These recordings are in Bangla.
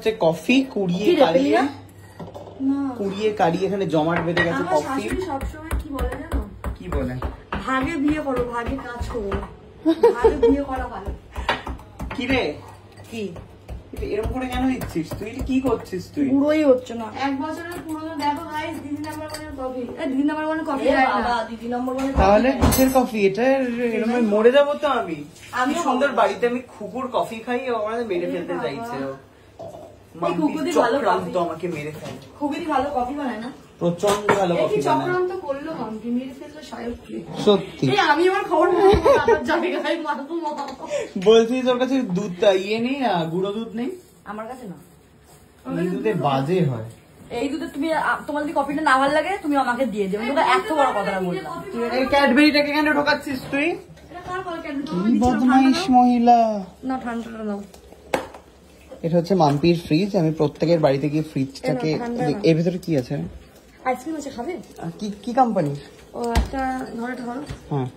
হচ্ছে কফি কুড়িয়ে কাড়িয়ে এখানে জমাট বেঁধে গেছে কফি। সবসময় কি বলে জানো? কি বলে? ভাগে বিয়ে করো, ভাগে কাজ করো, ভাগে বিয়ে করা ভালো। কি রে কি এরকম করে কেন দিচ্ছিস তুই? কি করছিস তুই? পুরোই হচ্ছে না। 1 বছরের পুরনো দেখো গাইস, দিদি নাম্বার 1 কফি। দিদি নাম্বার 1 কফি বাবা, দিদি নাম্বার 1 তাহলে কিসের কফি এটা? এরকম মরে যাবো তো আমি। আমি সুন্দর বাড়িতে আমি কুকুর কফি খাই, আমাদের মেরে ফেলতে চাইছে ও। কুকুরদের ভালো কফি তো আমাকে মেরে ফেলে। খুবই ভালো কফি বানায় না? প্রচন্ড ভালো কফি বানায়। চক্রান্ত করলো মাম্পি, মেরে ফেললো সায়ককে। সত্যি আমি আমার খবর জায়গায় মারবো। বলছিস ওর কাছে দুধ ইয়ে নেই, গুঁড়ো দুধ নেই? আমার কাছে না, এই দুধে বাজে হয়। এই দুধে তুমি, তোমার যদি কফিটা না ভালো লাগে তুমি আমাকে দিয়ে দেবে। তোকে এত বড় কথাটা বললাম। এই ক্যাডবেরিটাকে কেন ঢোকাচ্ছিস তুই? কি বদমাইশ মহিলা। না ঠান্ডাটা নাও। এটা হচ্ছে মাম্পির ফ্রিজ। আমি প্রত্যেকের বাড়িতে গিয়ে ফ্রিজটাকে, এর ভিতরে কি আছে? আইসক্রিম আছে, খাবে? কি কোম্পানি? ও একটা ধরো। হ্যাঁ,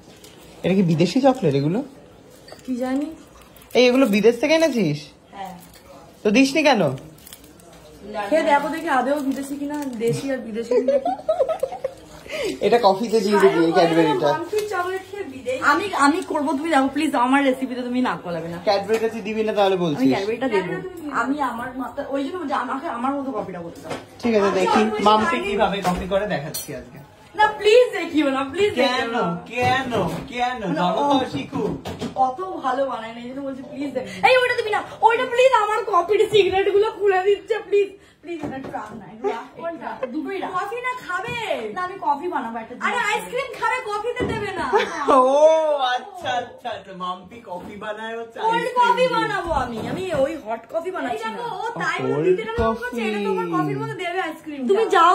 এটা কি বিদেশি চকলেট এগুলো? কি জানি। এগুলো বিদেশ থেকে এনেছিস? হ্যাঁ। তো দিসনি কেন? খেয়ে দেখো দেখি আদেও বিদেশি কিনা, দেশি আর বিদেশি। এটা কফিতে দিয়ে দিবি এই ক্যাডবেরিটা। আমি করবো, তুমি যাবো প্লিজ। আমার রেসিপিতে তুমি নাক গলাবে না। ক্যাডবেরিটা তুই দিবি না তাহলে বলছিস? আমি ক্যাডবেরিটা দেবো। আমি আমার মাথা ওই জন্য আমাকে আমার মতো কফিটা করতে দাও। ঠিক আছে, দেখি মাম্পি কিভাবে কফি করে দেখাচ্ছি আজকে। না প্লিজ দেখিও না, প্লিজ। কেন জনতা শিখু কত ভালো বানায় না, এই জন্য বলছি প্লিজ। এই ওইটা দিবি না, ওইটা প্লিজ। আমার কফির সিগারেট গুলো খুলে দিচ্ছে, প্লিজ প্লিজ। একটু রাখ না, একটু রাখ। কোনটা? দুটোই রাখ। কফি না খাবে? না আমি কফি বানাবো একটা। আরে আইসক্রিম খাবে, কফিতে দেবে না। ও আচ্ছা মাম্পি কফি বানায় হচ্ছে কোল্ড কফি বানাবো আমি ওই হট কফি বানাচ্ছি না। ও তাই বলে দিতে না বলছে, এটা তোমার কফির মধ্যে দেবে আইসক্রিম।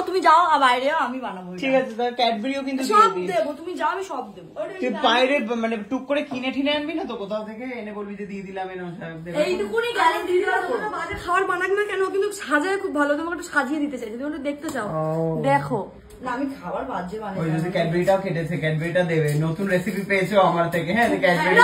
তুমি যাও বাইরে, আমি বানাবো। ঠিক আছে, তাহলে ক্যাডবেরিও কিন্তু সব দেবো। তুমি যাও, আমি সব দেবো। তুই বাইরে মানে টুক করে কিনে ঠিনে আনবি না তো কোথাও থেকে? এনে বলবি যে দিয়ে দিলাম। এইটুকুনি গ্যারান্টি দিলাম। বাজে খাবার বানাক না কেন, কিন্তু সাজায় খুব ভালো। তোমাকে একটু সাজিয়ে দিতে চাই, তুমি একটু দেখতে চাও দেখো না। আমি খাবার বাজে বানাই। ওই যদি ক্যাডবেরিটাও কেটেছে, ক্যাডবেরিটা দেবে। নতুন রেসিপি পেয়েছো আমার থেকে? হ্যাঁ, ক্যাডবেরি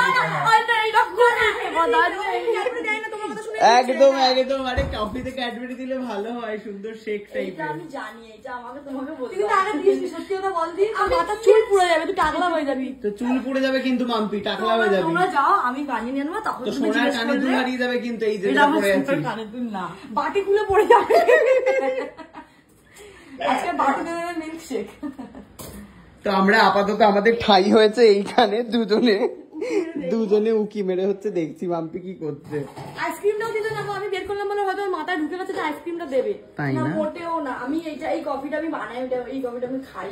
একদম। আরে কফিতে ক্যাডবেরি দিলে ভালো হয়, সুন্দর শেক টাইপের। আমি জানি, এটা আমাকে তোমাকে বলতে হবে। তুই আগে দিস, সত্যি কথা বল দি। মাথা চুল পুড়ে যাবে, তুই টাকলা হয়ে যাবি। তো চুল পুড়ে যাবে কিন্তু মাম্পি, টাকলা হয়ে যাবে। তোমরা যাও, আমি বানিয়ে নিয়ে নেবো। তখন তো সোনার কানে দুল হারিয়ে যাবে কিন্তু। এই যে পড়ে আছে কানে দুল না, বাটি খুলে পড়ে যাবে। আজকে বাটি দেবে মিল্কশেক। তো আমরা আপাতত আমাদের ঠাই হয়েছে এইখানে, দুজনে উকি মেরে হচ্ছে দেখছি মাম্পি কি করছে। আইসক্রিমটাও দিতে যাবো, আমি বের করলাম বলে হয়তো মাথায় ঢুকে গেছে যে আইসক্রিমটা দেবে। তাই না? মোটেও না। আমি এই কফিটা আমি বানাই, এই কফিটা আমি খাই।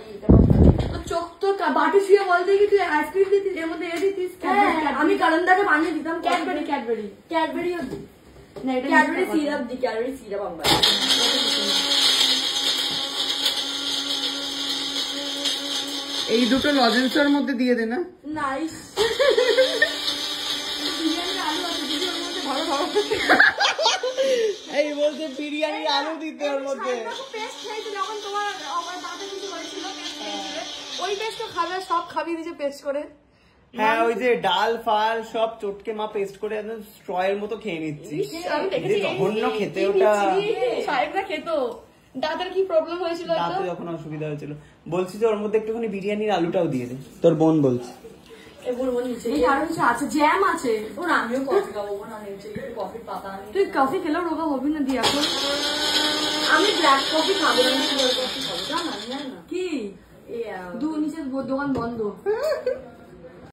তো চোখ তো বাটি শুয়ে বলতে কি তুই আইসক্রিম দিতিস, এর মধ্যে দিতিস। আমি কারণটাকে বানিয়ে দিতাম। ক্যাডবেরিও দিই না, এটা ক্যাডবেরি সিরাপ দিই। ক্যাডবেরি সিরাপ আমরা এই দুটো লজেন্সের মধ্যে দিয়ে দে না। নাইস। এই বলতে বিরিয়ানির আলু দিতে ওর মধ্যে। যখন তোমার দাঁতে কিছু হয়েছিল, ওই পেস্টটা খাবে, সব খাবি দিয়েছে পেস্ট করে। হ্যাঁ, ওই যে ডাল ফাল সব চটকে মা পেস্ট করে একদম স্ট্র এর মতো খেয়ে নিচ্ছি। জঘন্য খেতে ওটা। সাহেবরা খেত। দাদার কি প্রবলেম হয়েছিল? দাঁতে যখন অসুবিধা হয়েছিল। বলছি যে ওর মধ্যে একটুখানি বিরিয়ানির আলুটাও দিয়ে দে। তোর বোন বলছে। জ্যাম আছে। আমিও কফি খাবো না, কফির পাতা। তুই কফি খেলেও রোগা হবি না দিয়ে। এখন আমি ব্ল্যাক কফি খাবো, আমি সুগার কফি খাবো। জানা কি নিচে দোকান বন্ধ।